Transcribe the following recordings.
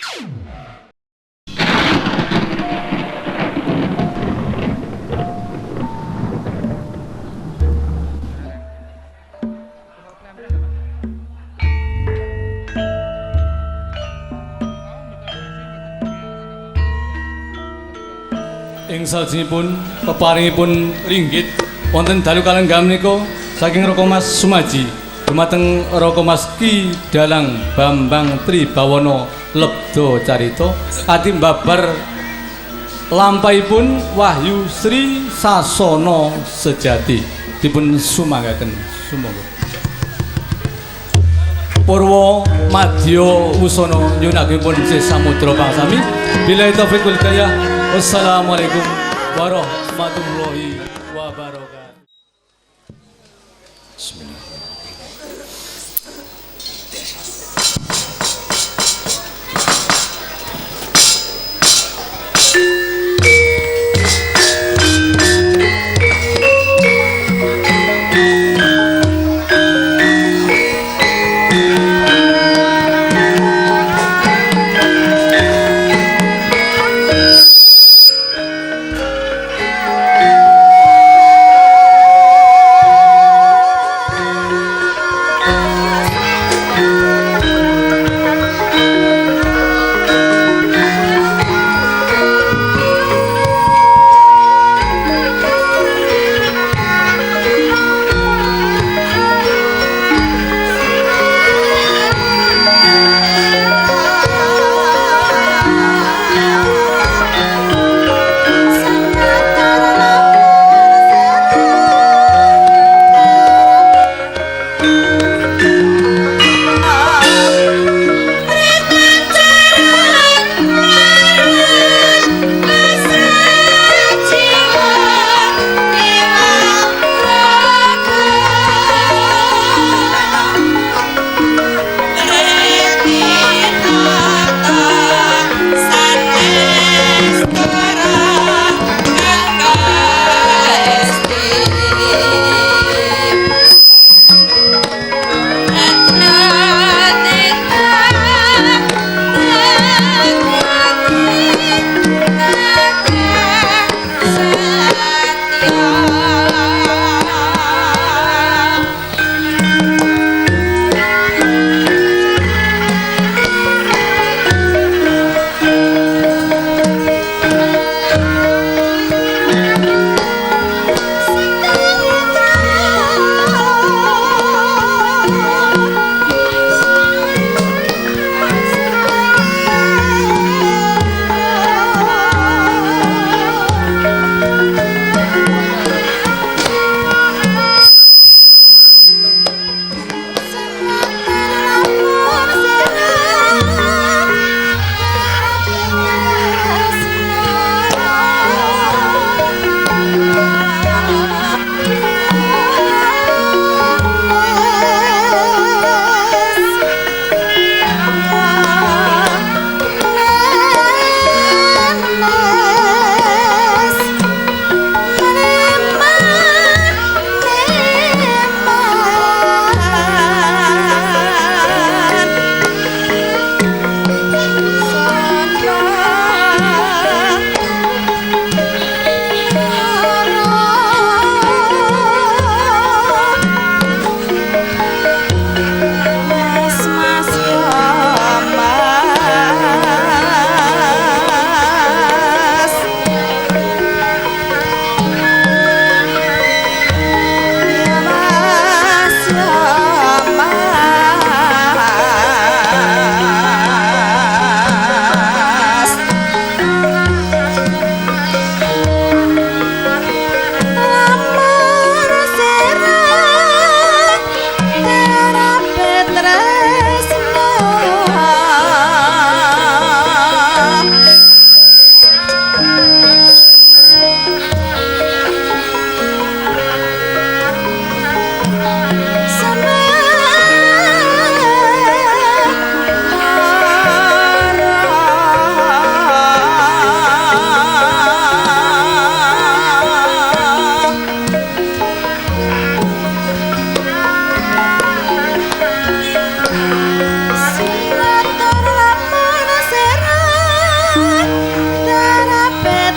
Ing salajengipun peparingipun ringgit wonten dalu kalenggam menika saking Raka Mas Sumaji dumateng Raka Mas Ki Dalang Bambang Tribawana Lebda Carita ati mbabar lampahipun Wahyu Sri Sasana Sejati dipun sumanggaken sumangga Purwa Madya Wusana nyunakenipun sesamudra pangsami billahi taufiq wal hidayah. Wassalamualaikum warahmatullahi wabarakatuh. Bismillah.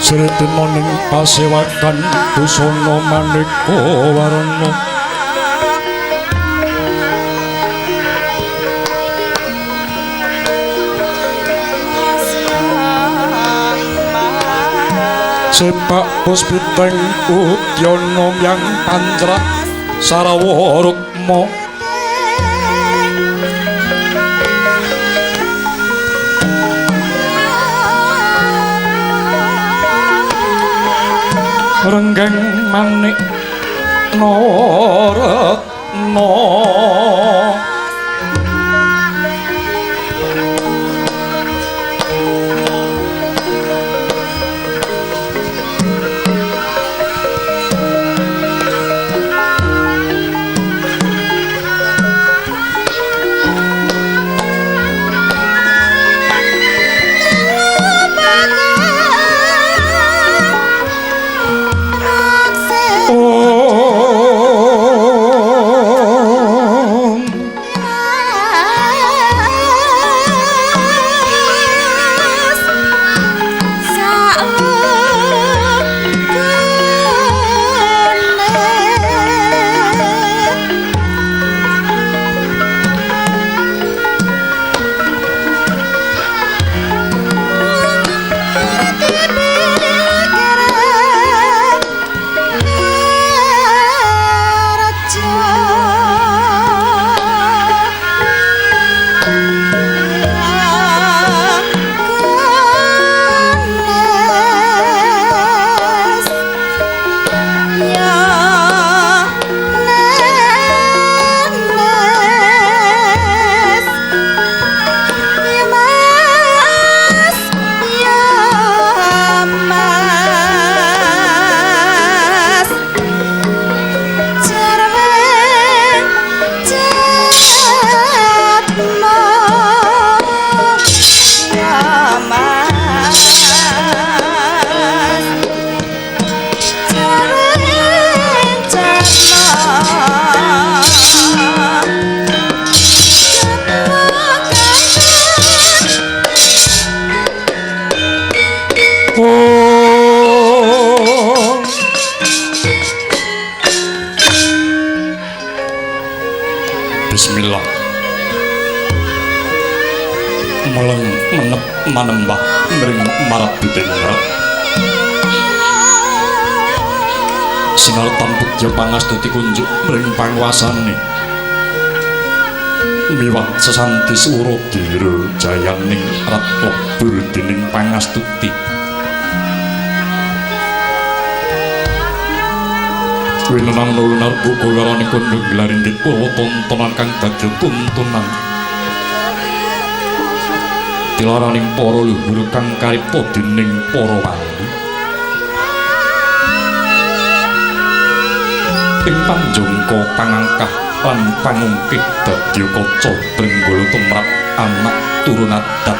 Sretena ning pasewakan busana maneka warna sepak puspiteng udyana yang pancrah sarawa rukma renggeng manik naratna Bismillah meleng menep manembah mring marap bidendra sinar tampuk ya pangastuti kunjuk mring panguasane miwah sesanti swara dira jayaning rat lebur dening pangastuti winenang nulunar buku larani kondung glaringgit purwa tontonan kang dadi tuntunan dilaraning para luhur kang karipta dening para wali ing panjangka pangangkah lan pangungkih dadi kaca Brenggala tumrap anak turun adat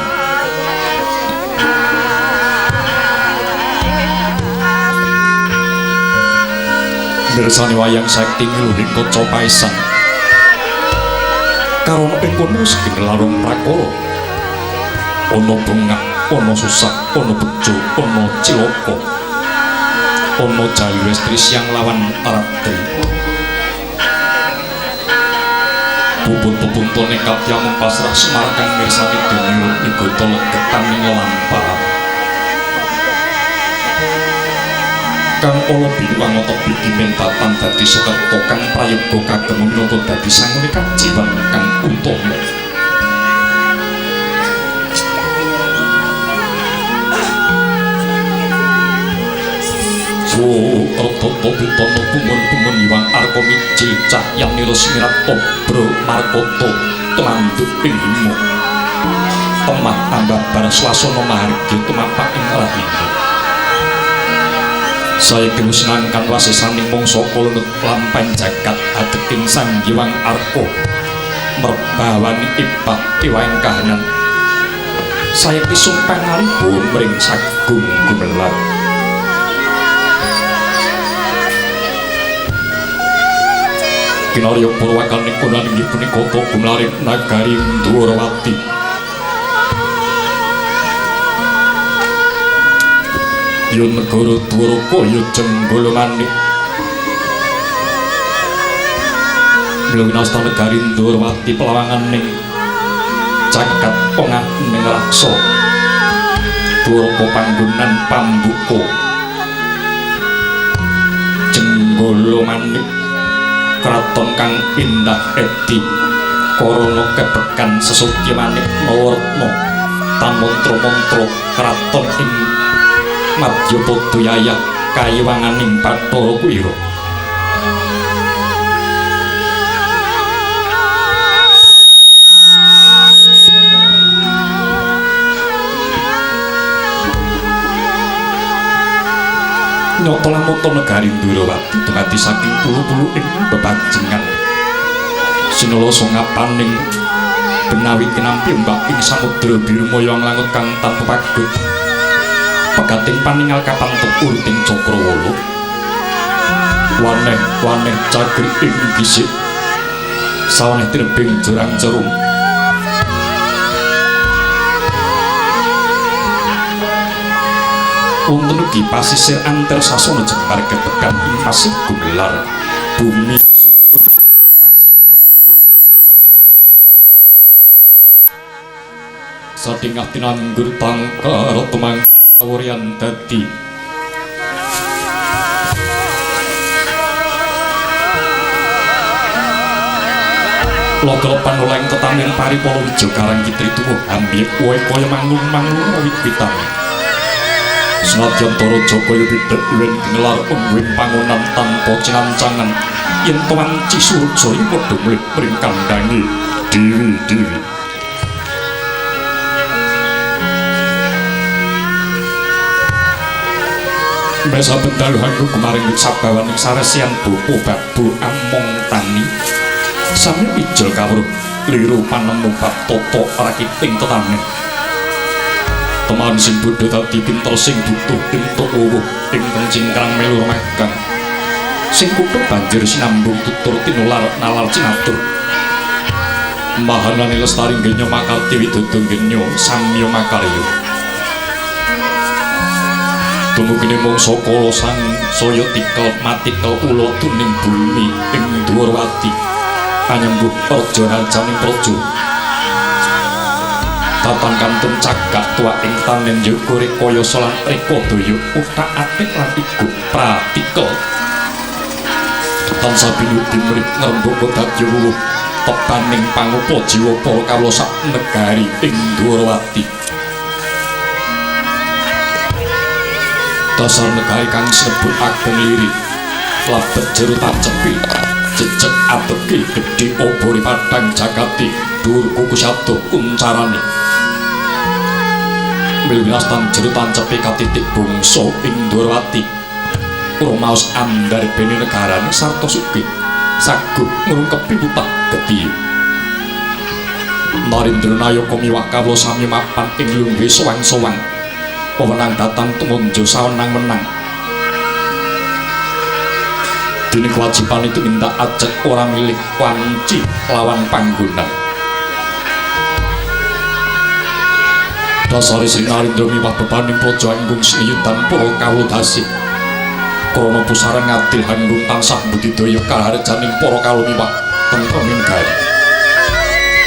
mirsani wayang sakti miluning kaca paisan karana ing kono segene larung prakara ana bengak ana susah ana bejo ana cilaka ana jalu estri yang lawan aratri bubut-bubut nekat yang pasrah semarakan mirsani dening igota legetan ing lampah kang ala biwang otok bidi mentatan dadi Sokerto kang prayoga kagem minangka dadi sang wekajiwan kang utama Toto bitono pumun-pumun iwang arko micil cahyang nirus mirat obro markoto tumanduk pinghimu temah ambabar swasana mahargya tumapak ing rahina saya kemusnangkan wasesaning mangsa kala lampahan jagat adeking sang Hyang Arka merbawani ipat iwaing kahanan saya pisumpang ngalipun mring sagung gumelar kinarya purwakan nikunan inggih punika gumlaring nagari Dwarawati Jaya negara Dwarakaya Jenggala Manik Milunasta negari Ndorowati pelawanganing caket pongah ning raksa Dwaraka panggonan pambuka Jenggala Manik kraton kang indah edi korona kebekan sesukya manik mawarna tamantra-mantra kraton ing Madyapadaya kayiwanganing Bathara Kuwira nyata lamata negari Ndorowati dumadi saking puluh-puluh ing bebajengan sinalasa ngapaning benawi kinampi mbak ing samudra biru moyong langut kang tanpa pagut pegating paningal kapantep urting Cakrawala waneh cagri ing gisik sawaneh tirebing jurang cerung wonten ugi pasisir antar sasana jembar kebekan ing pasir gumelar bumi sadingah tinanggur tangkara tumang kawuryan dadi logol panoleng tetamin paripala wijo karang kitri tuwuh ambyek wae kaya manglung-manglung wit-witan senadyan Tara Jakaya pidak iwen gelar unwing pangonan tanpa cinancangan yen wanci Surjaya padha mlih mring kandhange dewi-dewi Mesa bendaluhanku kemarin sabawaning saresian buku babu among tani sami ijol kawruh liru panemu bab tata rakiting tetanen teman sing bodho dadi pinter sing butuh entuk wuwuh ingkang cingkrang melu magang sing kutuk banjur sinambung tutur tinular nalar cinatur mahanane lestari genya makarti widodo genya samya makarya tumugine mangsa kala sang saya tikel matikel ula tuning bumi ing Dwarawati panyembuh praja rajaning praja tatang kantun cagak tua ing tanen yoga rikaya salan rikadaya utak atik lan iku pratikel tansah binudi mrih ngrembaka dadi wuwuh tepaning pangupa jiwa para kawula sak negari ing Dwarawati dasar negari kang sebut ageng lirik labet jero tacepi jejeg ateki gedhe obore padang jagati dhuwur kuku satu kuncarane milwilastan jero tancepi katitik bangsa ing Dwarawati rumaos andhar bene negarane sarta sugih saguh ngrungkepi putah gedhe Narendranayoka miwah kawula sami mapan ing lungguhe sowang-sowang pemenang datang tumunjo sawenang-wenang dene kewajiban itu minta ajak orang milik wanci lawan panggonan dasari Sri Narendra miwah bebaning praja anggung siniyutan para kawula dasih krana pusaran ngadil anggung tansah budidaya kaharjaning para kawula miwah tentreming negari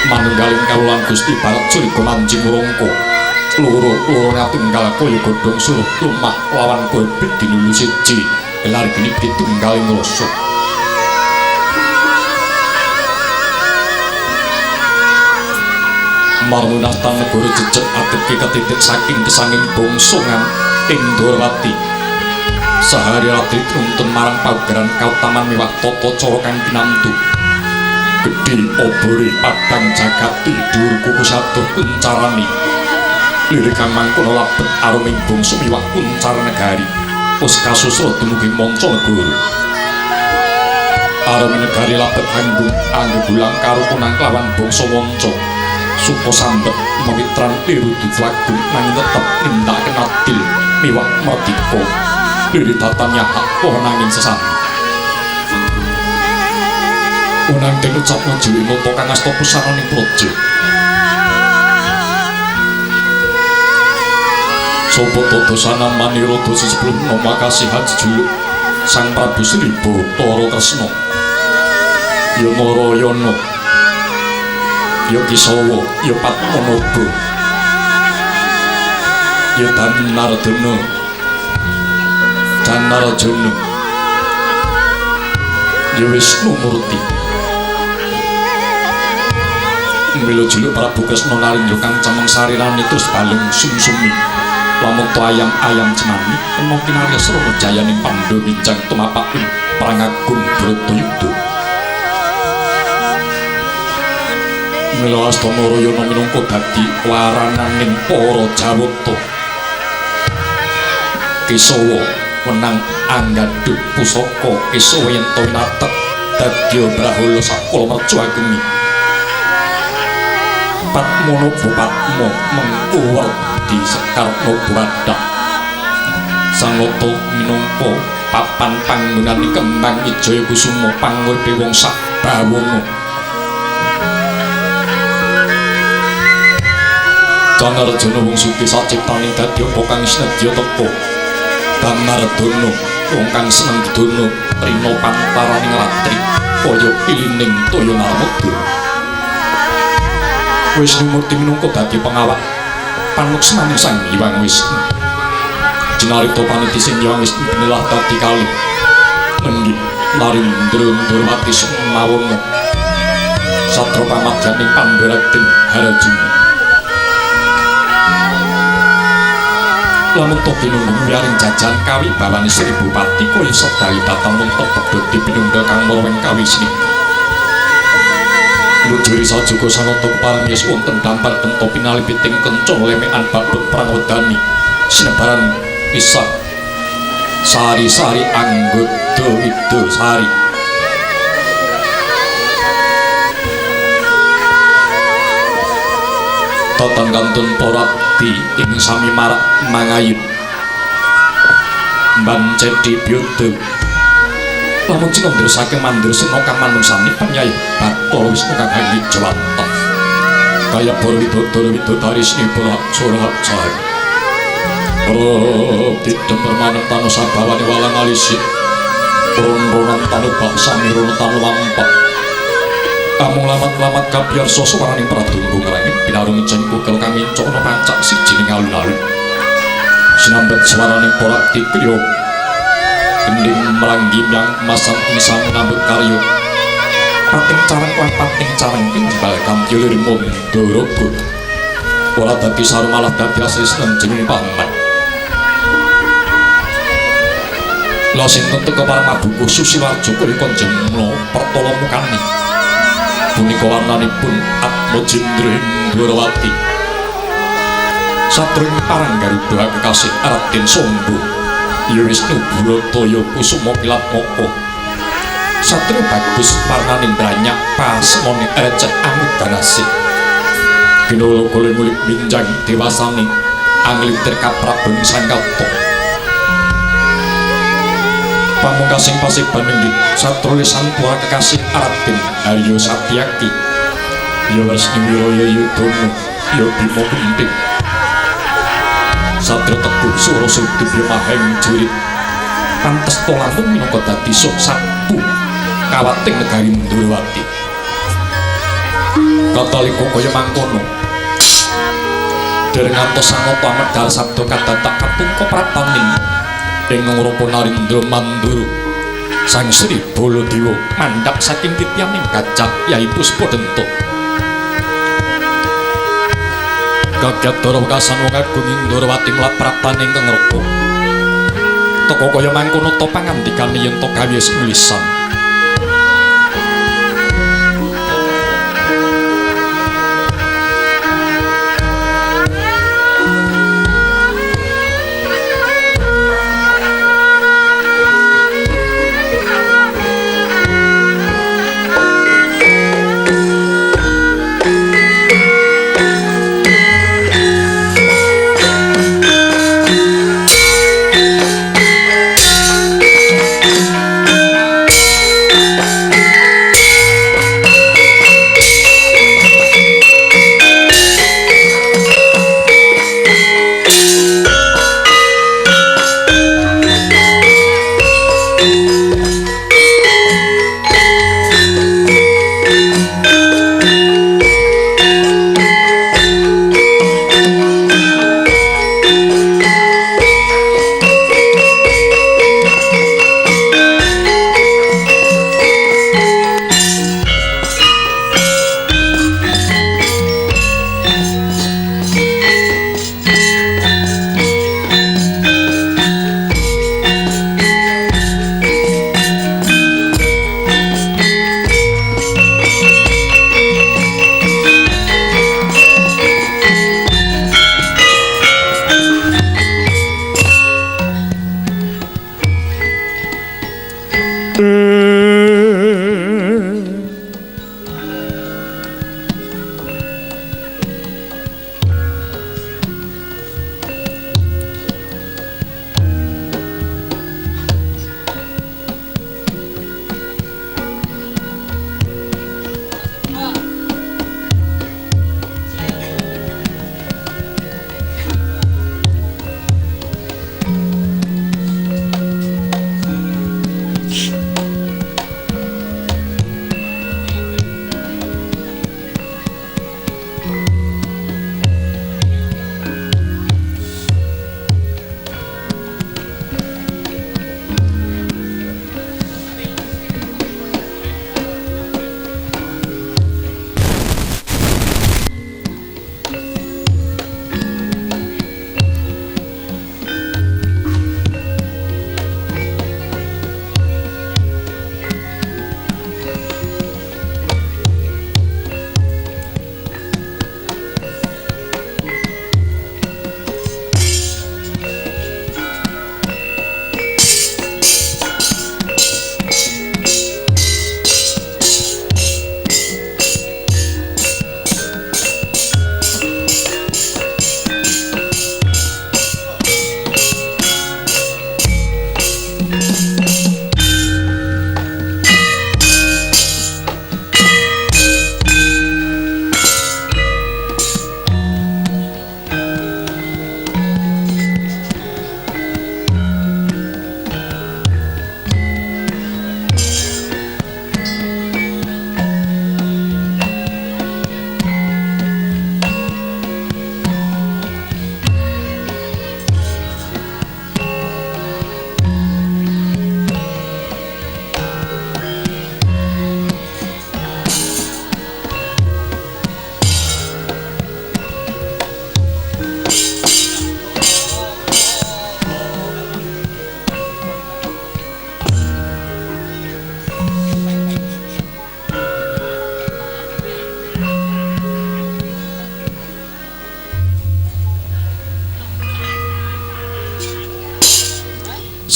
manunggaling kawulan Gusti Barat Surga manjing rangka loro ngatunggal kaya godhong suruh lumah lawan kowe dinulu siji gelar geni ditunggaling rasa marmunatan negara jejeg ateke ketitik saking kesanging bangsungan ing Dwarawati sahari ratri tuntun marang paugeran kautaman miwah tata cara kang pinantu gedhe obore padang jagati dhuwur kuku satuh kuncarani lirik kang mangkono labet aruming bangsa miwah kuncar negari wis kasusra dumugi manca negara aruming negari labet anggung anggegulang karukunan klawan bangsa manca supa sambet mawitran liru dutlagung nanging tetep nindakaken adil miwah mardika lirik tatanya hak nanging sesat unang den ucapna jiwi nata kang asta pusaraning praja Sopo Todosana Manirodo sebelum nomakasi haji juluk Sang Prabu Sri Bathara Kresna ya Narayana ya Kisawa ya Padmanaba ya Danardana Danarjana ya Wisnu Murti mila juluk Prabu Kresna Narendra kang cameng sarirane terus balung sumsumi lamun to ayam-ayam cenani kena kinarya Srana jayaning Pandhawa wincang tumapak ing Prangagung Bratayuda mila Asta Narayana minangka dadi warananing para Jawata Kisawa wenang anggadhuk pusaka Kisawa yen to winatek dadi Brahala sakala mercuagemi Padmanaba Padma mengko di Sekarna Badak Sangoto minangka papan panggonaning kembang Wijaya Kusuma panguripe wong sak bawana Danarjana wong sugih saciptaning dadi apa kang sinedya teka Danardana wong kang seneng didana rina pantaraning ratri kaya ilining toya Narmada Wisnu Murti minangka dadi pengawak panuksmaning Sang Hyang Wisnu jinarita paniti sing Hyang Wisnu binilah dadi kalih nenggih Narendra Ndrawati Sumawana satra pamadyaning Pandharaden Harajuna lamun to pinunggung wiyaring jajan kawibawane Sri Bupati kaya sedaya datang nonton pedhot pinunggal kang marang kawisni Lujuri sajuga sanata keparengis wonten dampar bento pinalipiting kenca lemekan babut prangodani sinebaran pisah sari-sari anggota widosari toton kantun porati ing sami marak mangayun mban cedhi byuda lamun cinandra saking Mandrasena kang manungsani panyai Bathara Wisnu kang hanggi jawata kaya para widodara Sri Purasara Jaya Tidem permanen tanu sabawane walang alisik ron-ronan tanu baksa mirono tanu lampak amung lamat-lamat kabyarsa swaraning pradunggo ngrengit pinarung cengku kel kang mincana pancak sijining alun-alun sinambet swaraning porak tikriya gending meranggi yang masang ing sambut karya pating careng lan pating careng timbal kampilir Mandaraga ora dadi saru malah dadi asisten jeneng paman lha sinten teka Paramabukuh Susiwarja kaya konjemna pertala mukani punika warnanipun Atmajendra Indrawati satring parang Garuda kekasih Raden Samba ya Wisnu Brataya Kusuma Kilat Moko satria bagus warnaning banyak pasmane receh anugrahasi kinolo kula mulik binjang dewasani angliter kaprabaning Sangkata pamungkasing pasiban inggih satrolisan tua kekasih Raden Arya Satyaki ya Wisnu Wiraya Yudana ya Bima Gendhing satria teguh sura sudi maheng jurit pantes to lampung minangka dadi sok sabu kawating negari Ndrawati katalika kaya mangkono dereng ngantos sangata medal sabda kadatak katungka prataning ing ngrupa Narendra Mandura Sang Sri Baladewa mandhap saking tityaning gajah Yai Puspadenta Gagatara wekasan wong agung Indrawati mlaprapane ingkang reka teka kaya mangkono ta pangandikane yen to gawe nulisan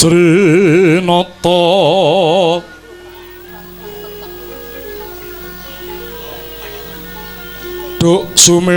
Srinata Duk Sumewa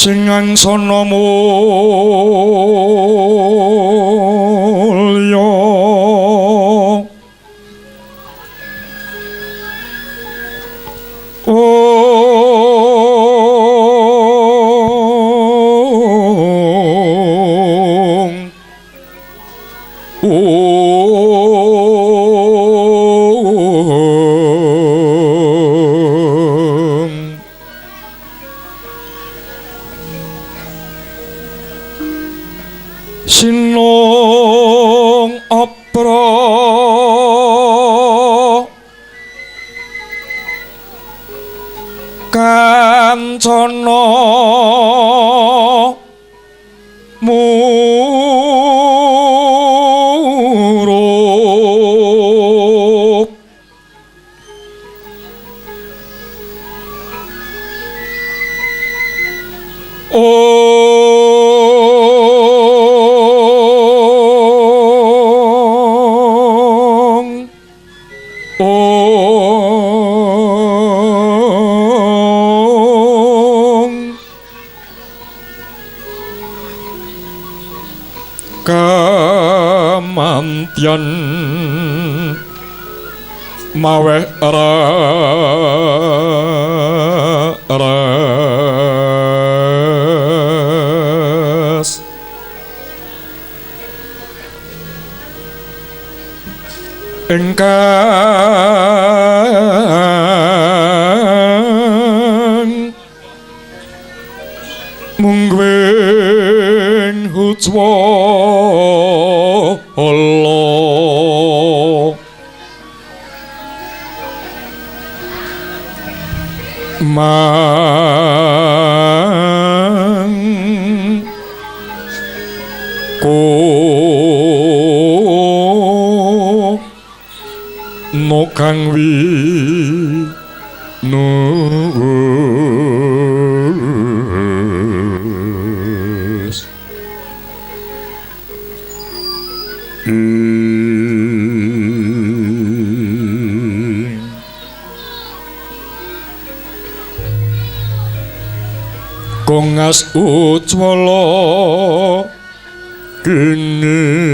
sing angsana mulya Sinong apra kancana murup kamantyan maweh ras engkang mungguing hucwala no kang winus kongas ucwala genis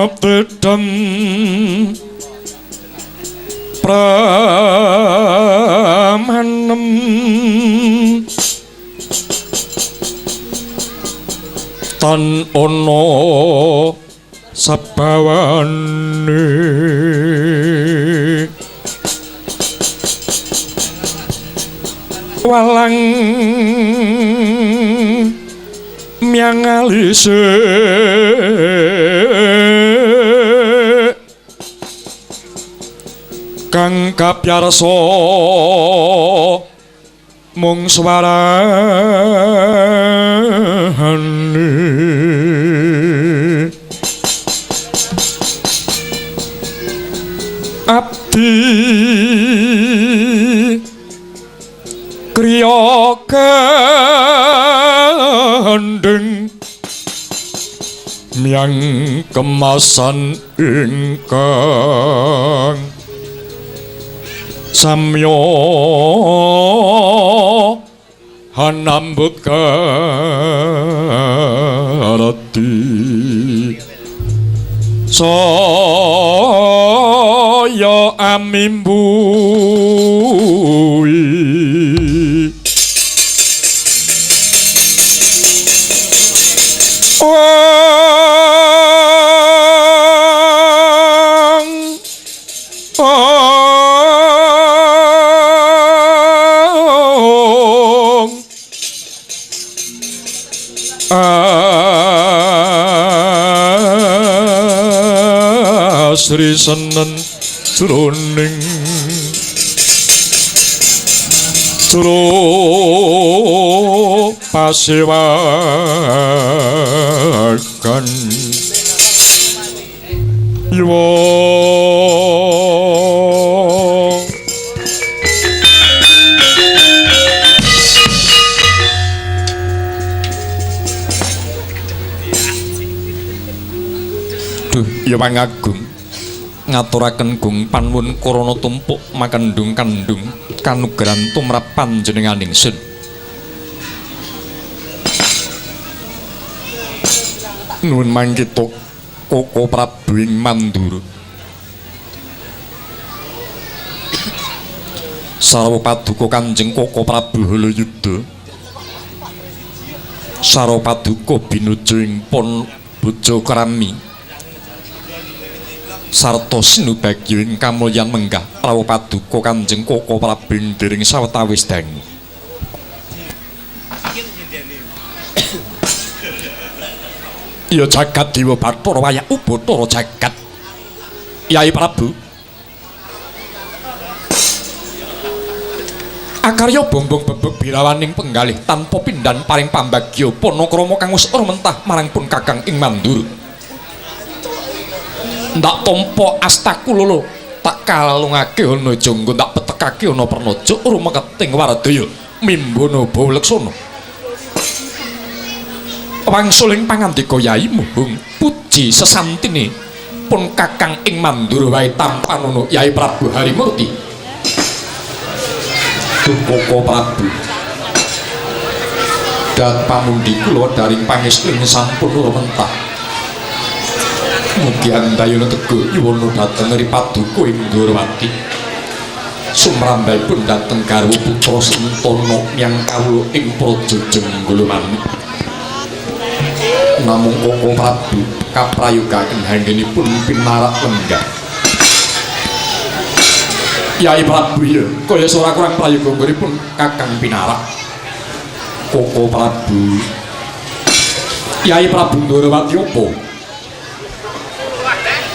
Raptedan pramanem tan ono sabawane walang miang alise kang kapyarsa mung swarane abdi kriya kandheng miang kemasan ingkang samya hanambut karati saya amimbui Sri senen jroning jero pasewakan yuwa duh ya pangagung ngaturaken gung panuwun korana tumpuk makendung kandung kanugrahan tumrap panjenenganing sun nuwun mangkita Koko Prabu ing Mandura sarwa paduka Kanjeng Koko Prabu Halayuda sarwa paduka binuja ing pon bojo krami sarta sinubagya ing kamulyan menggah rawuh paduka Kanjeng Koko Prabu ing dering sawetawis dangu. Ya jagat dewa Bathara wayah Ubatara jagat. Yai Prabu. Akarya bombong bebek birawaning penggalih tanpa pindhan paring pambagya panakrama kang wis mentah marang pun Kakang ing Mandura. Ndak tompo astaku lolo tak kalungake ana jangga ndak petekake ana pernaja rumeketing Waradaya mimbana Bawleksana wangsuling pangandika Yai Muhung puji sesantine pun Kakang ing mandur wae tampanono Yai Prabu Harimurti. Koko Prabu dan pamundi kula daring pangestu sampun lumentah. Mugi andayana teguh nyuwun dhateng Ri Paduka ing Ndorowati. Sumrambahipun dhateng garwa putra Sentana nyang kawula ing Praja Jenggolomani. Namung Koko Prabu kaprayogaken hanggenipun pinarak lenggah. Yai Prabu ya, kaya ora kurang prayoga nggonipun Kakang pinarak. Koko Prabu. Yai Prabu Ndorowati apa?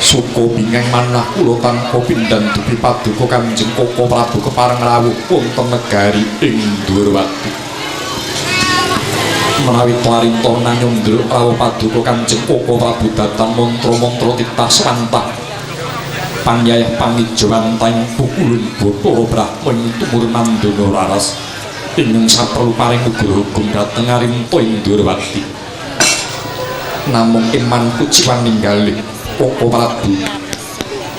Suka bingeng manah kula tanpa pindhan dupi paduka Kanjeng Koko Prabu kepareng rawuh wonten negari ing Ndorowati. Menawi tlarintana nyundhul rawuh paduka Kanjeng Koko Prabu dhateng mantra-mantra titah swantah. Panyayah pangijawan taing pukulun Bathara Brahma tumur mandana raras. Ingkang saperlu paring nugraha dhateng Arimta ing Ndorowati. Namung iman kuciwan ninggalih Koko Prabu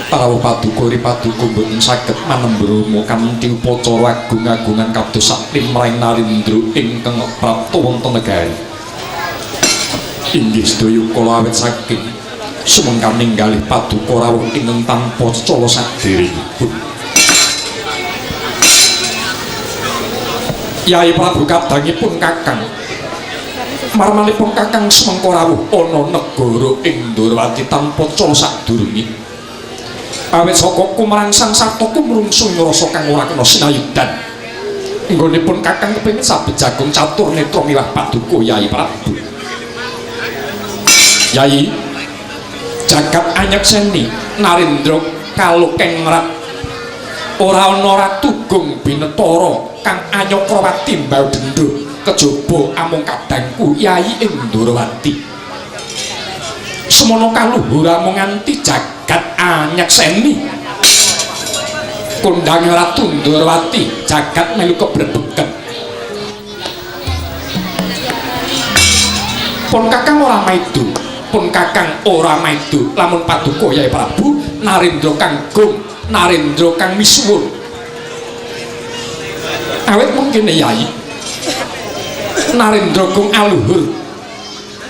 rawuh paduka Ri Paduka boten saged manembromo kanthi upacara agung-agungan kados saklimrahing Narendra ingkang prapta wonten negari. Inggih sedaya kala awit saking sumengkang ninggalih paduka rawuh ingkang tanpa cala sadèrèngipun. Yai Prabu kadangipun Kakang marmanipun Kakang semengko rawuh ana negara ing Ndorowati tanpa cala sadurunge. Awit saka kumrangsang sarta kumrungsung rasa kang ora kena sinayudan. Nggonipun Kakang kepengin sabejagung catur netra miwah paduka Yai Prabu. Yai jagat anyekseni Narendra kalukeng rat. Ora ana ratu gung binetara kang anyakrawati mbau dendha. Kejaba amung kadangku Yai ing Ndorowati. Semono kaluhur amung nganti jagat anyekseni kondhange Ratu Ndorowati jagat melu kebrebegen. Pun Kakang ora maido, pun Kakang ora maido lamun paduka Yai Prabu Narendra kang gum, Narendra kang misuwur. Awit mungkin Yai Narendra kung aluhur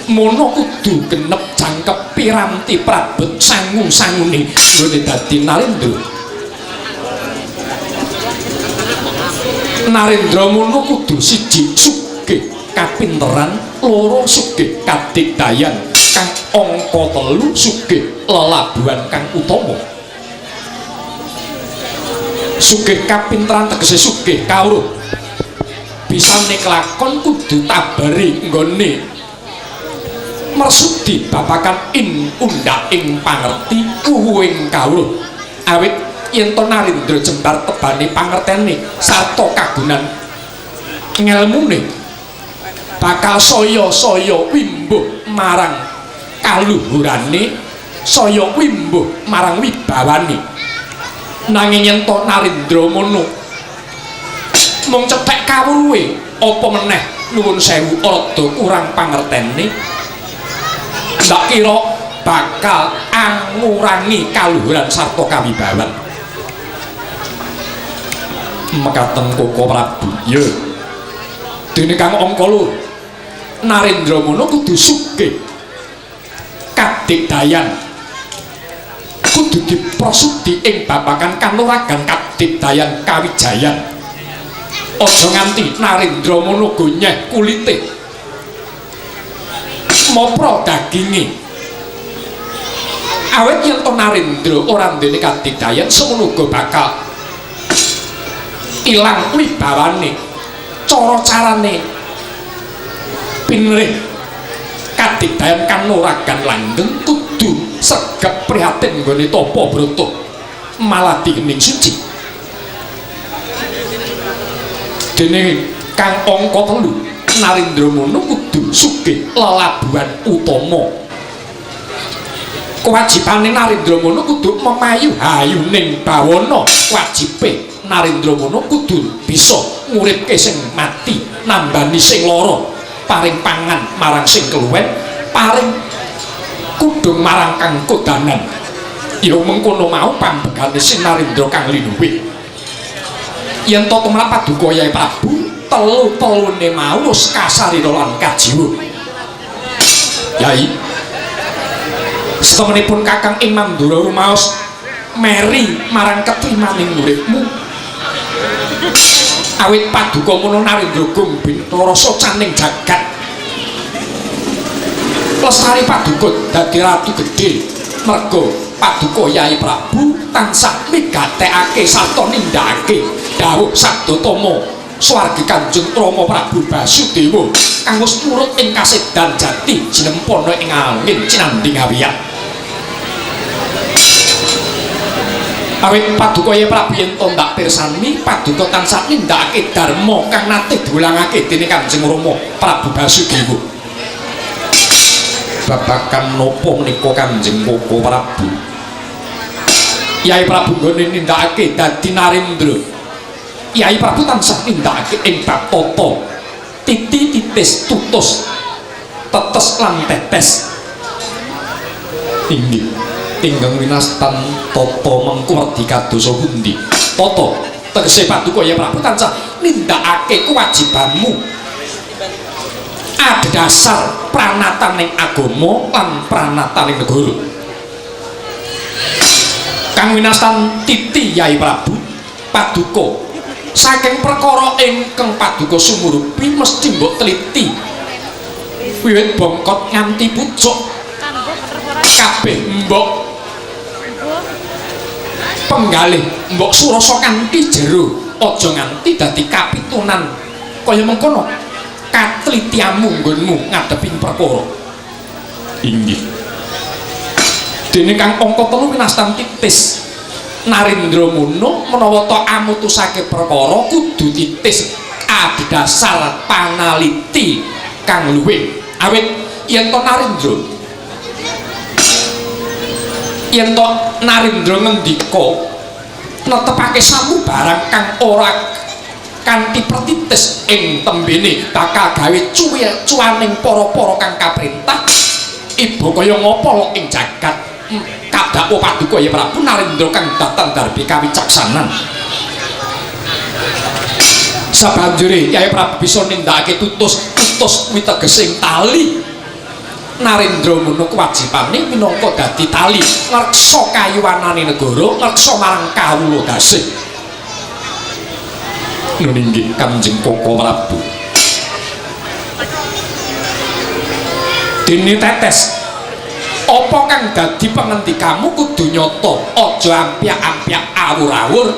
mono kudu genep jangkep piranti prabot sangu-sangune nggone dadi Narendra. Narendra mono kudu siji sugih kapinteran, loro sugih kadigdayan, kang angka telu sugih lelabuhan kang utama. Sugih kapinteran tegese sugih kawruh. Bisane kelakon kudu tabari nggone marsudi babakan undak ing pangerti uwing kawruh. Awit yen to Narendra jembar tebane pangertene sarta kagunan ngelmune bakal saya-saya wimbuh marang kaluhurane, saya wimbuh marang wibawane. Nanging yen to Narendra mono mung cethek kawruhe apa meneh nuwun sewu rada kurang pangertene, ndak kira bakal ngurangi kaluhuran sarta kawibawan. Mekaten Koko Prabu. Ya. Dene kang angka loro Narendra mono kudu sugih kadigdayan, kudu diprasudi ing babagan kanuragan kadigdayan kawijayan. Aja nganti Narendra mono go nyeh kulite mopro daginge. Awit yen to Narendra ora ndene kadigdayan semono uga bakal ilang wibawane, cara-carane pinrih kadigdayan kanuragan langgeng kudu segep prihatin nggone tapa brata maladi kening suci. Dene kang angka telu Narendra mono kudu sugih lelabuhan utama. Kewajibane Narendra mono kudu memayu hayuning bawana. Wajibe Narendra mono kudu bisa nguripke sing mati, nambani sing lara, paring pangan marang sing keluwen, paring kudung marang kang kodanan. Ya mengkono mau pambegane Sinarendra kang linuwih. Yen to tumrap paduka Yai Prabu, telu-telune mau wis kasarira lan kajiwa. Yai, setemenipun Kakang ing Mandura rumaos meri marang ketrimaning muridmu. Awit paduka mono Narendra Gumbinara socaning jagat. Lestari paduka dadi ratu gedhe merga paduka Yai Prabu tansah migatekake sarta nindakake dawuh Sabdatama swargi Kanjeng Rama Prabu Basudewa kang wis nurut ing kasedan jati jinempana ing angin cinanding awiyat. Awit paduka Yai Prabu yen to ndak pirsani paduka tansah nindakake dharma kang nate diwulangake dening Kanjeng Rama Prabu Basudewa. Babakan napa menika Kanjeng Koko Prabu? Yai Prabu nggone nindakake dadi Narendra. Yai Prabu tansah nindakake ing bab tata titi titis tutus tetes lan tetes. Inggih tinggang winastan tata mengku werdi kadosa pundi? Tata tegese paduka Yai Prabu tansah nindakake kewajibanmu adhedhasar pranataning agama lan pranataning negara. Kang winastan titi Yai Prabu paduka saking perkara ingkang paduka sumurupi mesti mbok teliti wiwit bongkot nganti pucuk kabeh mbok penggalih mbok surasa kanthi jero aja nganti dadi kapitunan kaya mengkono katlitiamu nggonmu ngadepi perkara. Inggih dene kang angka 3 winastan titis Narendra Muna menawa ta amutusake perkara kudu titis adhedhasar panaliti kang luwih. Awit yen to Narendra ngendika netepake samubarang kang ora kanthi pertitis ing tembene bakal gawe cuwaning para-para kang kaprintah ibu kaya ngapa ing jagat kadhakwa paduka Yai Prabu Narendra kang datang darbi kawicaksanan. Sabanjure Yai Prabu bisa nindakake tutus kuwi tegesing tali. Narendra Muna kewajibane minangka dadi tali ngreksa kayuwanane negara, ngreksa marang kawula dasih. Nun inggih Kanjeng Koko Prabu. Dene tetes apa kang dadi pangendikamu kudu nyata, aja ampiak-ampiak awur-awur,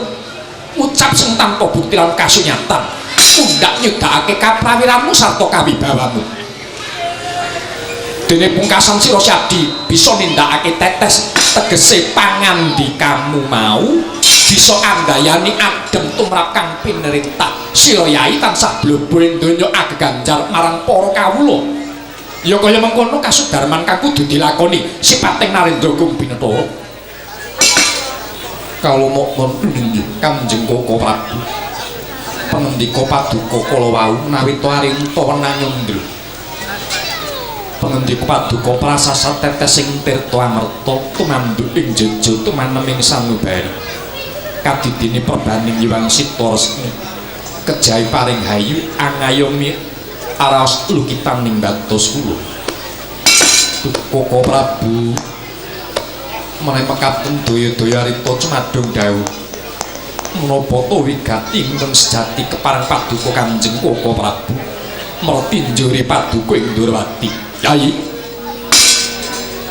ucap sing tanpa bukti lan kasunyatan, mundak nyedakake kaprawiramu sarta kawibawamu. Dene pungkasan sira Syadi bisa nindakake tetes tegese pangandikamu mau bisa andayani adem tumrap kang pinerintah. Sira Yai tansah bleboing donya ageganjar marang para kawula. Ya kaya mengkono kasudarman kang kudu dilakoni sipating Narendra Gumbinara. Kalau mokon nggih Kanjeng Koko Prabu. Pangendika paduka kala wau nawita arinta wenanyandra. Pangendika paduka prasasat tetesing tirta amerta tumanduk ing jejo tumaneming sanubari. Kadidine perbaning Hyang Sita Resmi kejawi paring hayu angayomi araos lukitaning batos kula. Koko Prabu menawi mekaten daya-daya arita cumadung dawuh menapa to wigati ingkang sejati kepareng paduka Kanjeng Koko Prabu mertinjure paduka ing Ndrawati. Yai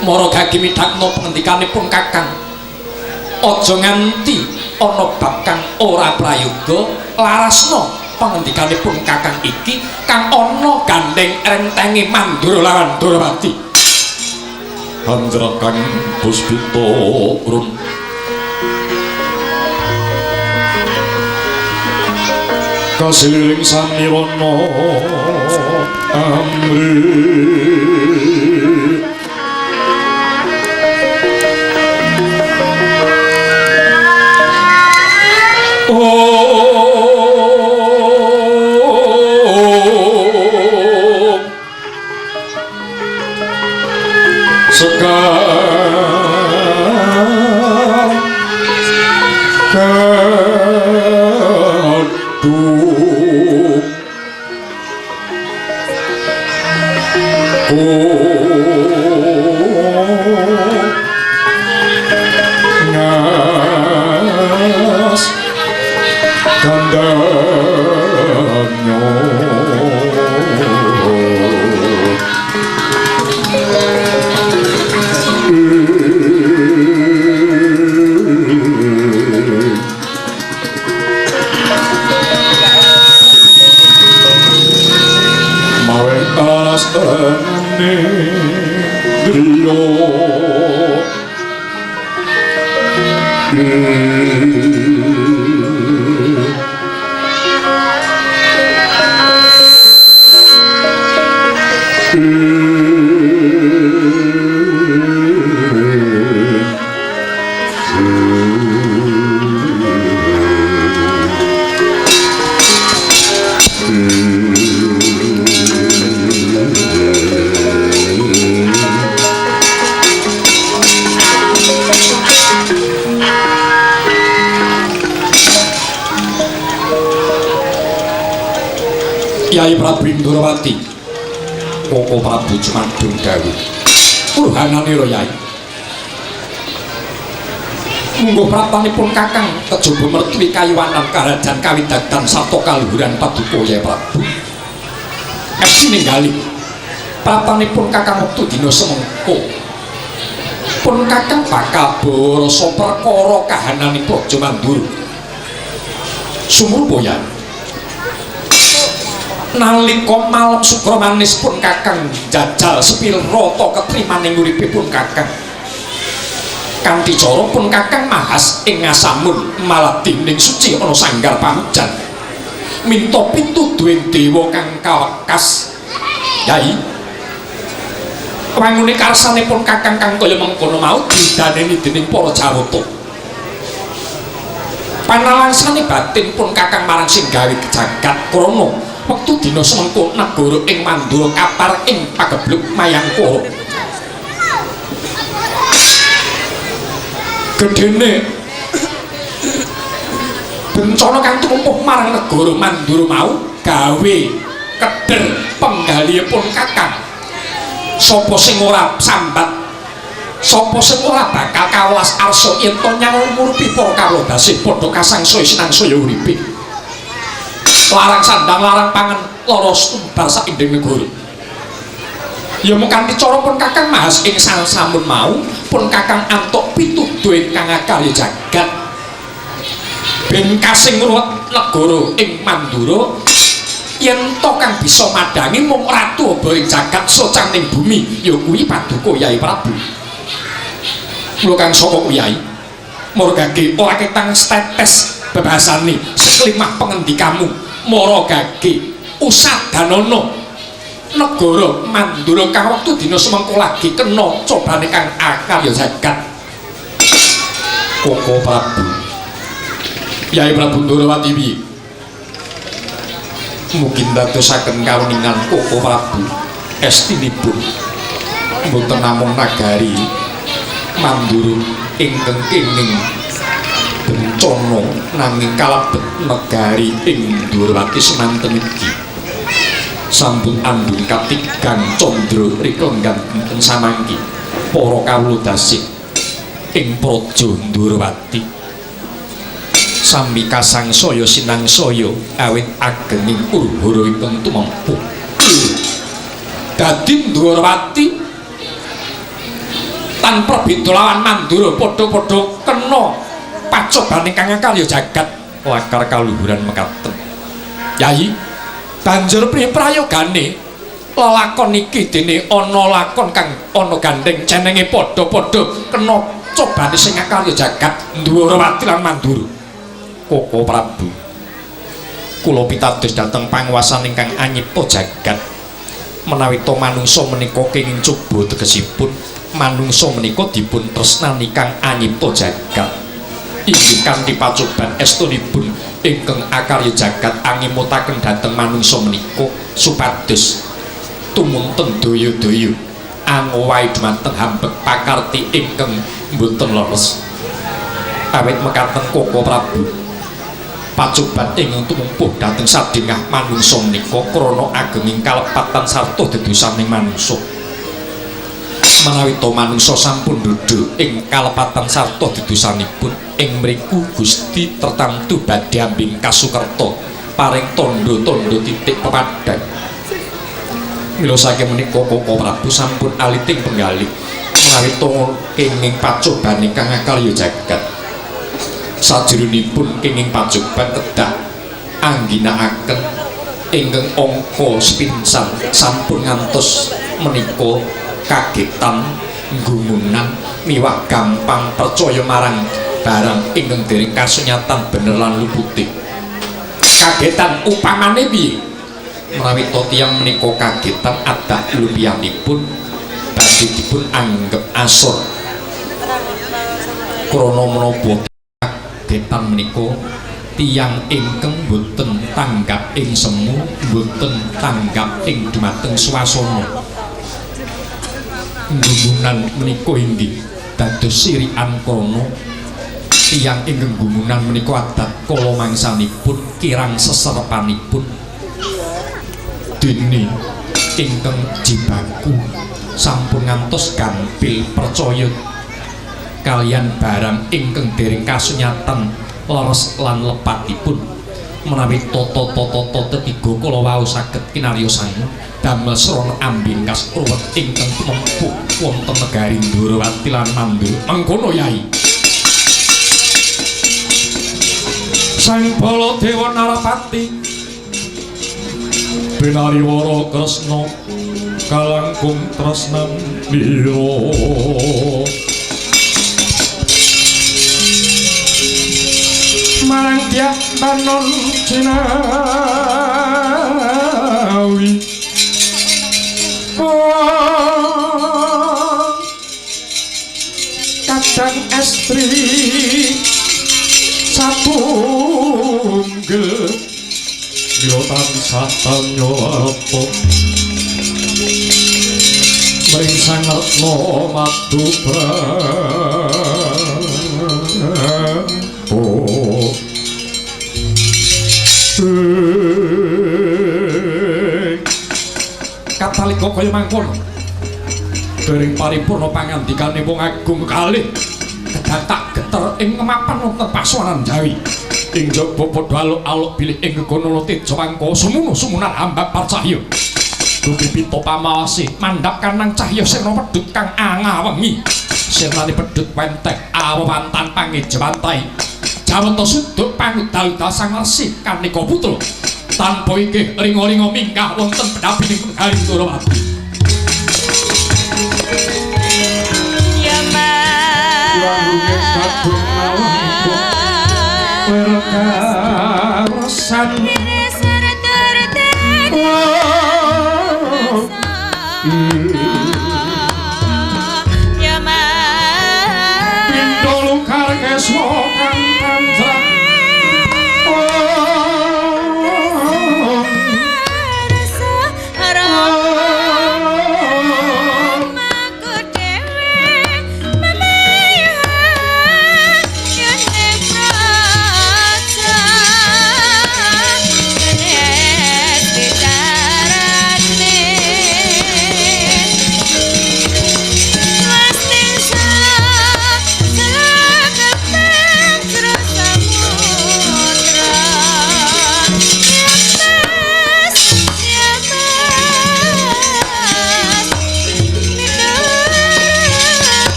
mara gagi midhakna pangendikanipun Kakang aja nganti ana bab kang ora prayoga larasna pangendikanipun Kakang iki kang ana gandeng rentenge Mandura lawan Ndrawati. Handrakan Puspita Urun kasiling samiwana amrit griya Kyai Prabu Indrawati Koko Prabu Jumadung dawuh Uluhananira Yai munggo prapanipun Kakang kejaba mertui kayuwanan karajan kawidadan sarta kaluhuran paduka Yai Prabu esi ninggali prapanipun Kakang wektu dina semengko pun Kakang bakal bawa rasa perkara kahanane Praja Mandura sumrupa Yai nalika malam sukra manis pun Kakang jajal sepil rata ketrimaning uripipun Kakang kanthi cara pun Kakang mahas ing ngasamun maladining suci ana sanggar pamujan minta pituduhing dewa kang kawekas Yai wangune karsanipun Kakang kang kaya mengkono mau didaneni dening para Jawata panalangsane batin pun Kakang marang sing gawe jagat krana wektu dina semengko negara ing Mandura kapar ing pagebluk Mayangkara gedene bencana kang tumumpuh marang negara Mandura mau gawe keder penggalipun Kakang sapa sing ora sambat sapa sing ora bakal kawelas arsa yen to nyang murupi para kawedasih padha kasangsaya sinangsaya uripe larang sandang larang pangan lara sumbar saindhing negara ya mung kanthi cara pun Kakang mahas ing sasamun mau pun Kakang antuk pituduh ingkang akarya jagat ben kasing ngruwet negara ing Mandura yen to kang bisa madangi mung ratu aba ing jagat socaning bumi ya kuwi paduka Yai Prabu kula kang sapa Yai murgake ora ketang tetes bebasane seklimah pengendikamu mara gage usadanana negara Mandura kang wektu dina semengko lagi kena cobane kang akarya jagat Koko Prabu Yai Prabu Ndrawati piye mungkin dadosaken kawuningan Koko Prabu estinipun mboten namung nagari Mandura ingkang kenging bencana nanging kalebet negari ing Ndrawati semanten iki sampun andung katigang candra riklenggan ing samangki para kawula dasih ing praja Ndrawati sami kasangsaya sinangsaya awit agenging urhara ingkang tumempuh dadi Ndrawati tanpa beda lawan Mandura padha-padha kena pacobane kang akarya jagat lakar kaluhuran mekaten Yai banjur priye prayogane lelakon iki dene ana lakon kang ana gandeng jenenge padha-padha kena cobane sing akarya jagat Ndrawati lan Mandura Koko Prabu kula pitados dhateng panguwasan ingkang anyipta jagat menawi to manungsa menika kenging coba tegesipun manungsa menika dipun tresnani kang anyipta jagat inggih kanthi pacoban estunipun ingkang akarya jagat angimutaken dhateng manungsa menika supados tumunten daya-daya angowahi dhumateng hambek pakarti ingkang boten leres awit mekaten Koko Prabu pacoban ingkang tumumpuh dhateng sadengah manungsa menika krana agenging kalepatan sarta dedosaning manungsa menawi to manungsa sampun ndodho ing kalepatan sarta dedosanipun ing mriku Gusti tertamtu badhe ambing kasukerta paring tandha-tandha titik pepadang mila saking menika Koko Prabu sampun aliting penggalih menawi to kenging pacoban ingkang akarya jagat sajroning kenging pacoban kedah angginakaken ingkang angka sepinsan sampun ngantos menika kagetan gumunan miwah gampang percaya marang barang ingkang dereng kasunyatan bener lan luputing kagetan upamane piye menawi to tiyang menika kagetan adah lupiyanipun badhe dipun anggep asor krana menapa kagetan menika tiyang ingkang boten tanggap ing semu boten tanggap ing dumateng swasana gumunan menika inggih dados sirikan krana tiyang ingkang gumunan menika adat kala mangsanipun kirang seserepanipun dene ingkang jibaku sampun ngantos gampil percaya kalian barang ingkang dereng kasunyatan leres lan lepatipun menawi tata-tata tiga kala wau saged kinaryosanipun damel srana ambingkas ruwet ingkang tumempuk wonten negari Ndrawati lan Mandura mengkono yai Sang Baladewa Narapati Binariwara Kresna kalangkung tresnan lira marang tiap banon cinawi kadang estri satunggal yo tansah tanyawarta mring sang retna madubra katalika kaya mangkono dereng paripurna pangandikane wong agung kalih kedatak geter ing mapan wonten pasowanan Jawi ing jaba padha aluk-aluk bilih ing gegono teja mangka sumunar hamba parcahya dupi pita pamawase mandhap kanang cahya sirna pedhut kang anga wengi sirnane pedhut wentek awewantan pangejawantai jawata suduk pangudal dasang resik kanika putra tanpa inggih ringa-ringa mingkah wonten pedhapining Negari Ndrawati wangunge kadung mawon perkarasan pintu lukar keswa kang kanjrang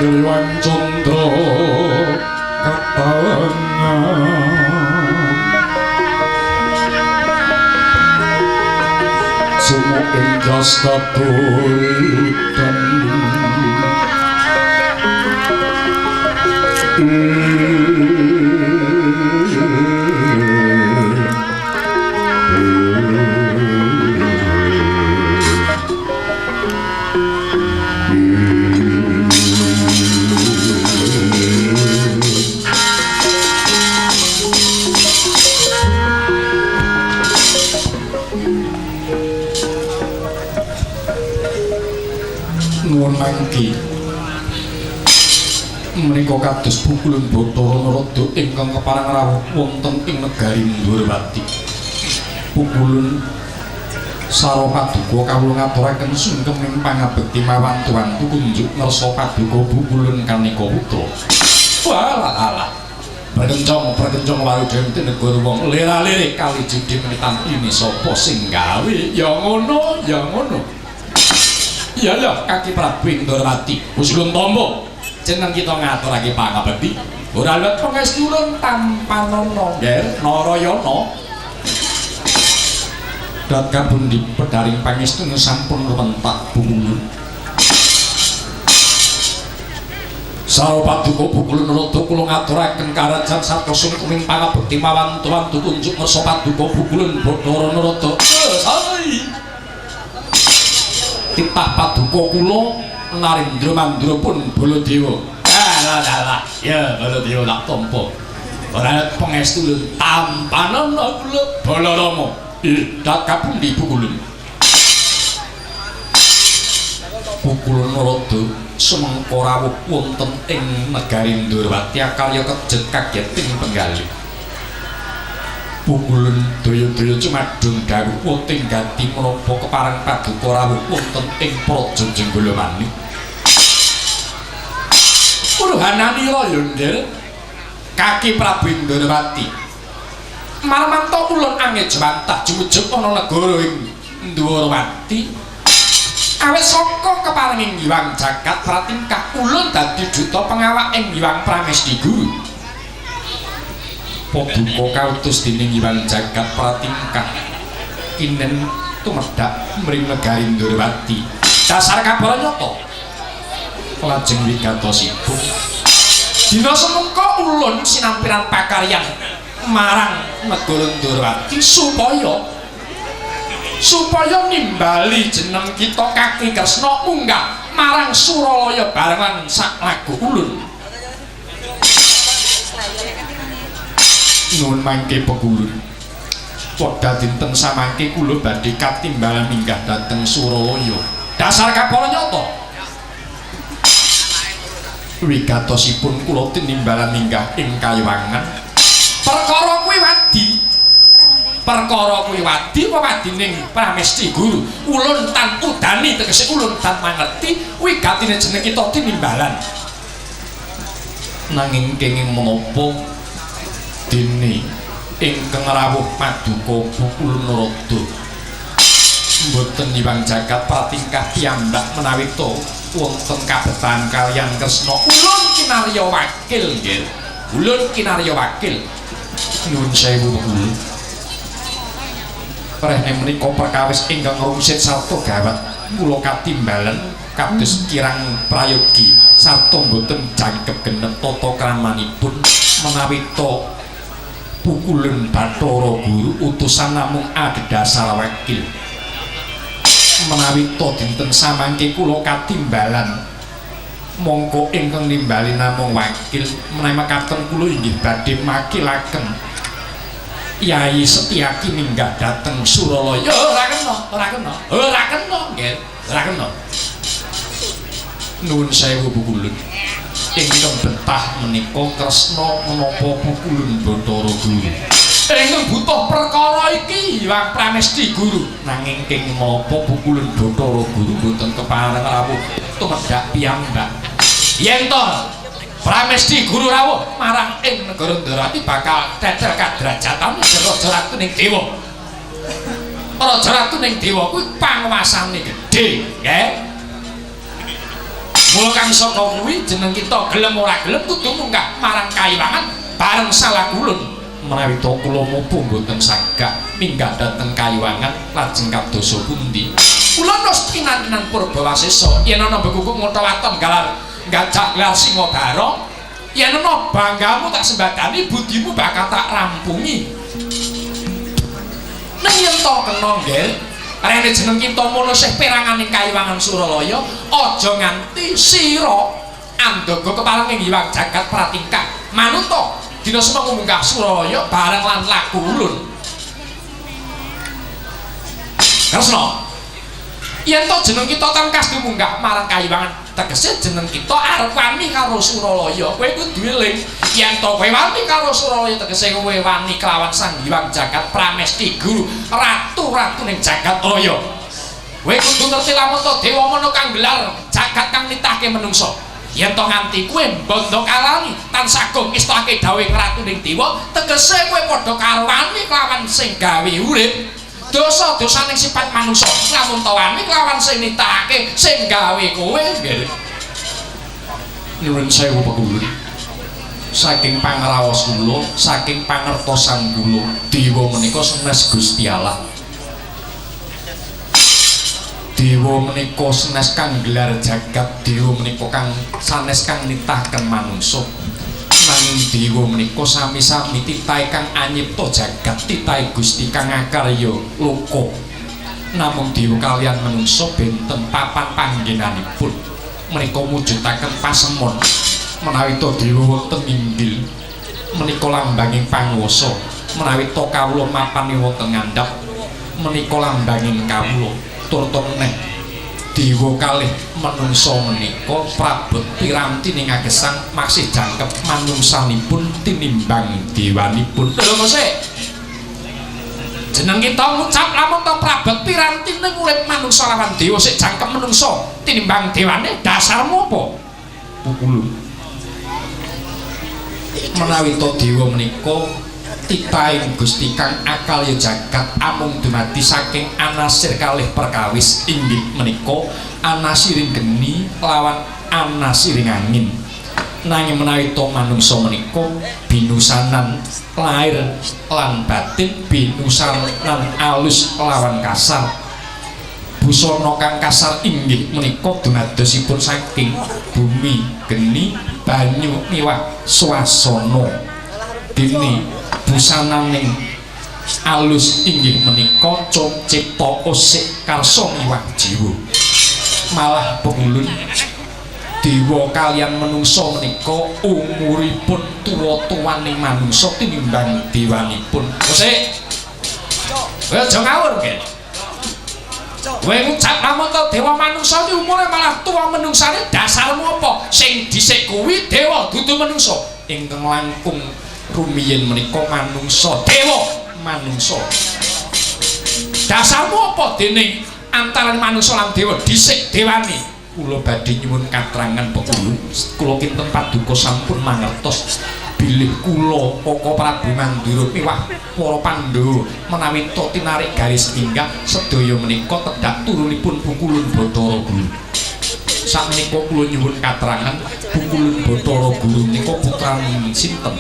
Liwang Candra katangan sumo endas katultan mangki menika kados pukulan Bathara Narada ingkang keparang rawuh wonten ing negari Ndorowati. Pukulan sarwa paduka kawula ngaturaken sungkem ing pangabekti mawantuan kunjuk ngersa paduka pukulan Kanika Putra. Walah perkencong warudeng negara wong lera-lere kali judi menitan ini sapa sing gawe ya ngono. Iya lho, Kaki Prabu Ndorowati. Usulun tombo, jeneng kita ngaturake pangabekti. Ora liwat pangestulun tampanana, nggih, Narayana. Dadak pundi pedaring pangestune sampun wentak bumulun. Sarwa paduka pukulan Narada kula ngaturaken karajan sartosun kuming pangabekti mawantuan tunjuk ngersa paduka pukulan Bathara Narada. Titah paduka kula Narendra Mandra pun Baladewa. Alah, ya Baladewa tak tampa. Ora pangestu tampanana kula Balarama. Dak kapundi pukulan. Pukulan Narada semengko rawuh wonten ing negari Ndorowati karya kejet kageting penggalih. Pukulan daya-daya cumadung dawuh woting ganti menapa keparang paduka rawuh wonten ing praja Jenggolamani. Purhananira ya Ndher Kaki Prabu Ndorowati. Marmanta ulun angejwantah jumujug ana negara ing Ndorowati. Awit saka keparenging Hyang Jagat pratingkah ulun dadi duta pengawak ing Hyang Pramesti Guru. Paduka kautus dening Hyang Jagat pratingkah kinen tumedhak mring negari Ndorowati. Dasar kabar nyata. Lajeng wigatosipun dina semengko ulun sinampiran pakaryan marang negara Ndorowati supaya nimbali jeneng kita Kaki Kresna munggah marang Suralaya barengan sak lagu ulun. Nuwun mangke pegulun. Wekdal dinten samangke kula badhe katimbalan minggah dhateng Suralaya. Dasar kapala nyata. Wigatosipun kula tinimbalan minggah ing Kayuwangan. Perkara kuwi wadi apa wadining Pramesti Guru. Ulun tan udani tegese ulun tan mangerti wigatine jeneng kita tinimbalan. Nanging kenging menapa dene ingkang rawuh paduka Pukulan Narada mboten Hyang Jagat pratingkah piyambak menawi to wonten kabetahan kaliyan Kresna ulun kinarya wakil nggih. Ulun kinarya wakil. Nuwun sewu Pukulan. Rene menika perkawis ingkang rumsit sarta gawat kula katimbalan kados kirang prayogi sarta mboten jangkep genep tata kramanipun menawi to Pukulan Bathara Guru utusan namung adhedhasar wakil. Menawi to dinten samangke kula katimbalan mongko ingkang nimbali namung wakil menawi makaten kula inggih badhe makilaken Yai Setyaki minggah dhateng Suralaya. Ora kena nggih, ora kena. Nuwun sewu Pukulan. Ingkang betah menika Kresna menapa Pukulan Bathara Guru. Ingkang butuh perkara iki Hyang Pramesti Guru. Nanging ing menapa Pukulan Bathara Guru boten kepareng rawuh tumedhak piyambak. Yen to Pramesti Guru rawuh marang ing negara Ndorowati bakal tetel kadrajatan Raja Ratuning Dewa. Raja Ratuning Dewa kuwi panguwasane gedhe, nggih. Mula kang saka kuwi jeneng kita gelem ora gelem kudu munggah marang Kayuwangan bareng Salakulun. Menawi to kula mupu mboten sagak minggah dhateng Kayuwangan lajeng kadosa pundi? Kula nos kinantenan Purbawasesa yen ana bekukuk ngota waton galar gajah gelar Singabara, yen ana banggamu tak sembadani budimu bakal tak rampungi. Ning yen to kena nggih rene jeneng kita mono sih peranganing Kayuwangan Suralaya, aja nganti sira andaga kepalang ing Hyang Jagat Pratingkah manut to dina semana munggah Suralaya bareng lan laku ulun. Kresna yen to jeneng kita tangkas dimunggah marang Kayuwangan, tegese jeneng kita arep wani karo Suralaya. Kowe kudu eling yen to kowe wani karo Suralaya tegese kowe wani kelawan Sang Hyang Jagat Pramesti Guru ratu-ratu ning jagat raya. Kowe kudu ngerti lamun to dewa mono kang gelar jagat kang nitahke menungso. Yen to nganti kowe bondo kalani tansah gong istake dawuh ratu ning dewa, tegese kowe padha karo wani kelawan sing gawe urip. Dosa-dosa ning sifat manungsa lamun tawani kelawan sing nitahake sing gawe kowe nggih. Nuwun sewu Pakulun. Saking pangraos kula, saking pangertosan kula, dewa menika sanes Gusti Allah. Dewa menika sanes kang gelar jagat, dewa menika kang sanes kang nitahken manungsa. Nanging dewa menika sami-sami titahe kang anyipta jagat, titahe Gusti kang akarya loka. Namung dewa kaliyan manungsa benten papan panggenanipun. Menika mujudaken pasemon. Menawi to dewa wonten inggil, menika lambanging panguwasa. Menawi to kawula mapan wonten ngandhap, menika lambanging kawula. Turta meneh dewa kalih manungsa menika prabot piranti ning agesang maksih jangkep manungsanipun tinimbang dewanipun. Lho sik. Jeneng kita ngucap lamun to prabot piranti ning urip manungsa lawan dewa sik jangkep manungsa tinimbang dewane, dasarmu apa? Pukulun. Menawi to dewa menika titahing Gusti kang akal ya jagat amung dumadi saking anasir kalih perkawis inggih menika anasiring geni lawan anasiring angin. Nanging menawi to manungsa menika binusanan lahir lan batin, binusanan alus lawan kasar. Busana kang kasar inggih menika dumadosipun saking bumi, geni, banyu miwah swasana. Dene busananing alus inggih menika cipta usik karsa miwah jiwa. Malah Pakulun dewa kaliyan manungsa menika umuripun tuwa-tuwaning manungsa tinimbang dewanipun. Usik. Kowe aja ngawur nggih. Kowe ngucap lamun to dewa manungsa iki umure malah tuwa manungsane, dasarmu apa? Sing dhisik kuwi dewa dudu manungsa. Ingkang langkung rumiyin menika manungsa, dewa manungsa. Dasarmu apa dene antaraning manungsa lan dewa dhisik dewane? Kula badhe nyuwun katrangan Pakulun. Kula kinten paduka sampun mangertos bilih kula Kaka Prabu Mandura miwah para Pandhawa menawi to tinarik garis minggah sedaya menika tedhak turunipun Pukulun Bathara Guru. Sakmenika kula nyuwun katrangan Pukulun Bathara Guru menika putraning sinten?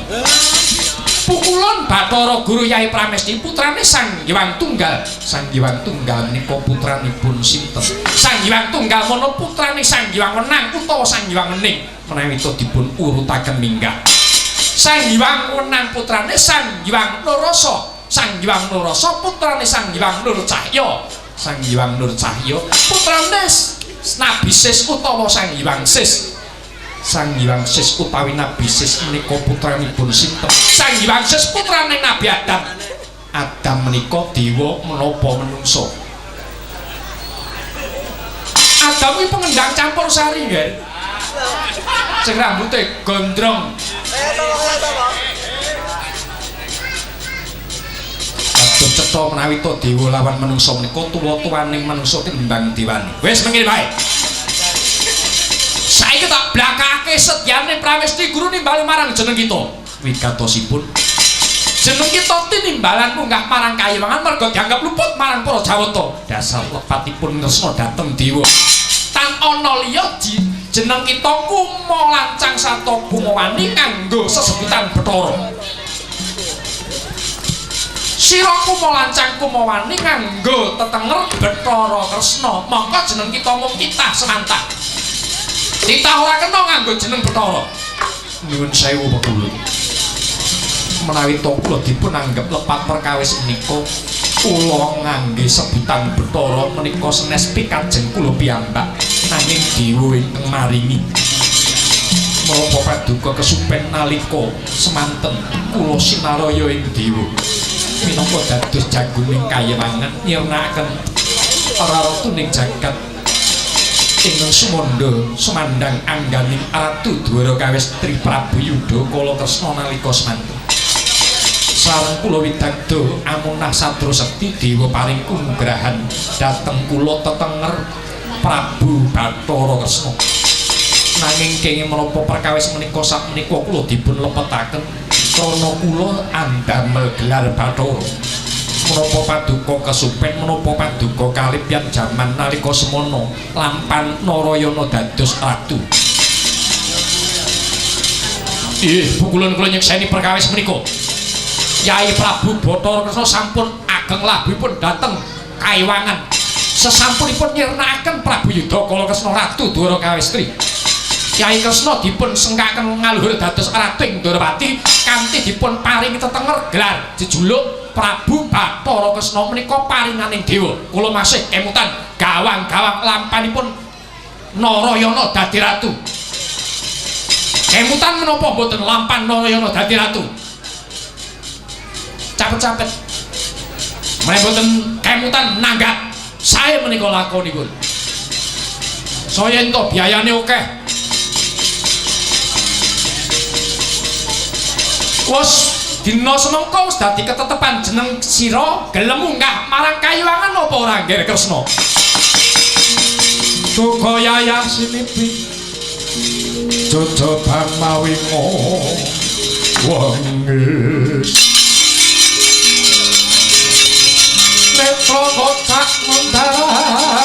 Pukulun Bathara Guru Yai Pramesti putrane Sang Hyang Tunggal. Sang Hyang Tunggal menika putranipun sinten? Sang Hyang Tunggal menika putrane Sang Hyang Wenang utawa Sang Hyang Wening. Menawi to dipun urutaken minggah. Sang Hyang Wenang putrane Sang Hyang Nurrasa. Sang Hyang Nurrasa putrane Sang Hyang Nur Cahya. Sang Hyang Nur Cahya putrane Nabi Sis utawa Sang Hyang Sis. Sang Hyang Sis utawi Nabi Sis menika putranipun sinten? Sang Hyang Sis putrane Nabi Adam. Adam menika dewa menapa menungsa? Adam iki pengendang campur sari nggih. Sing rambute gondrong. Aduh cetha menawi to dewa lawan menungsa menika tuwa-tuwaning menungsa tinimbang dewane. Wis mengki wae. Saiki tak blakake sedyane Pramesti Guru nimbali marang jeneng kita. Wigatosipun jeneng kita tinimbalan munggah marang Kayuwangan merga dianggap luput marang para Jawata. Dasar lepatipun tresna dhateng dewa. Tan ana liya jeneng kita Kuma Lancang sarta Kumawani nganggo sesebutan Bathara. Sira Kuma Lancang Kumawani nganggo tetenger Bathara Kresna, mongko jeneng kita mung Titah Semantah. Titah ora kena nganggo jeneng Bathara. Nuwun sewu Pekulu. Menawi to kula dipun anggep lepat perkawis menika, kula ngangge sebutan Bathara menika sanes pikajeng kula piyambak nanging dewa ingkang maringi. Menapa paduka kesupen nalika semanten kula sinaraya ing dewa minangka dados jagoning kayewangan nyirnakaken raratuning jagat ingkang sumandha sumandang angganing Ratu Dwara Kawistri Prabu Yudha Kala Kresna nalika semanten. Sareng kula widagda amunah sadra sekti dewa paring kumugrahan dhateng kula tetenger Prabu Bathara Kresna. Nanging kenging menapa perkawis menika sakmenika kula dipun lepetaken krana kula andamel gelar Bathara. Menapa paduka kesupen menapa paduka kalipyan jaman nalika semana lampan Narayana dados ratu. Pukulan kula nyekseni perkawis menika. Yai Prabu Bathara Kresna sampun ageng labipun dhateng kaewangan. Sesampunipun nyirnakaken Prabu Yudha Kala Kresna Ratu Dwara Kawistri. Yai Kresna dipun sengkaken ngaluhur dados Ratu ing Dwarawati kanthi dipun paringi tetenger gelar jejuluk Prabu Bathara Kresna menika paringaning dewa. Kula masih kemutan gawang-gawang lampanipun Narayana dadi ratu. Kemutan menapa mboten lampan Narayana dadi ratu? Capet-capet meneh boten kemutan nanggak sae menika lakonipun. Saya ento biayane akeh. Wes dina semangka wis dadi ketetepan jeneng sira gelem munggah marang kayewangan apa ora Ngger Kresna? Duka yayah sinipi jojobang mawingo wengis netra kocak mendandel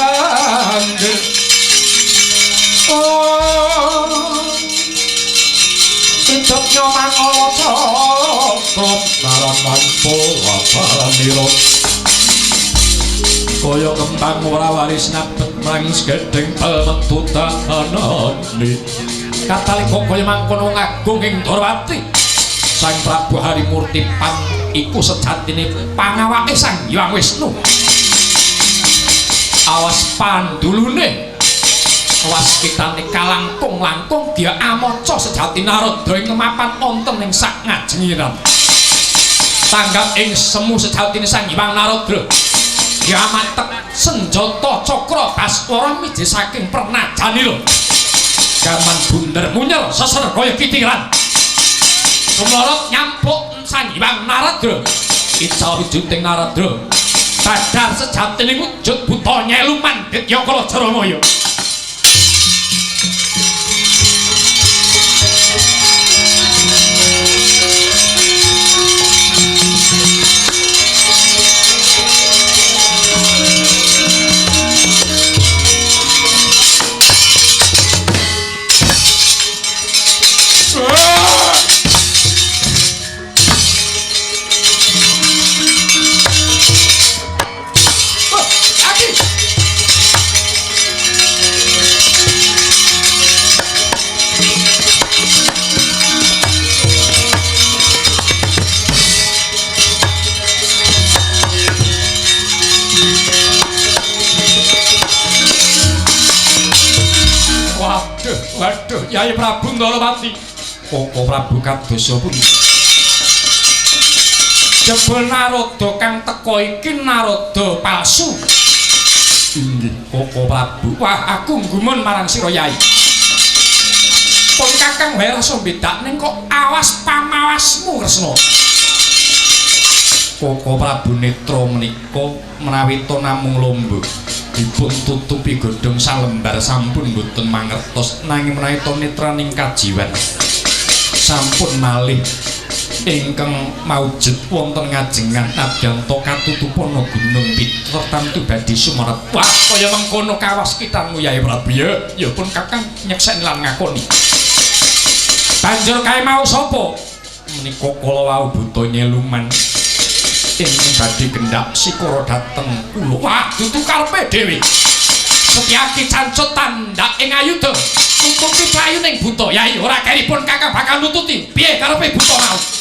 hidupnya mangala cokrom naraman powapaniro kaya kembang ora waris napet nangis gedeng pelmetu tahanane katalika kaya mangkono ngagung ing Dwarawati. Sang Prabu Harimurti Pan iku sejatine pangawake Sang Hyang Wisnu. Awas pandulune, awas kitane kalangkung-langkung dia amaca sejati Narada ing mapan wonten ing sak ngajengiran. Tanggap ing semu sejatine Sang Hyang Narada. Dia matek senjata cakra Baskara miji saking pernajanira. Gaman bunder munyel seser kaya kitiran. Sumorot nyampuk Sang Hyang Narada ical wujuting Narada badar sejatine wujud buta nyelu mandhit ya kala Jaramaya. Waduh, Yai Prabu Ndarawati. Koko Prabu kadosa pun. Jebul Narada kang teka iki Narada palsu. Inggih, Koko Prabu. Wah, aku nggumun marang sira Yai. Pun Kakang wae rasa bedakne kok awas pamawasmu Kresna. Koko Prabu Netra menika menawi to namung lomba. Dipun tutupi godhong salembar sampun boten mangertos nanging menawi to netraning kajiwan sampun malih ingkang maujud wonten ngajengan Adyanta katutupana gunung Pitartamtu badhe sumaret. Wah, kaya mengkono kawas kitang Yai Prabu ya pun Kakang nyekseni lan ngakoni. Banjur kae mau sapa? Menika kala wau buta nyeluman. Ingkang badhe kendhap sikara dhateng kula. Wah, dudu karepe dhewe. Setyaki cancut tandak ing ayuda nututi playuning buta. Yai ora keripun Kakang bakal nututi. Piye karepe buta mau?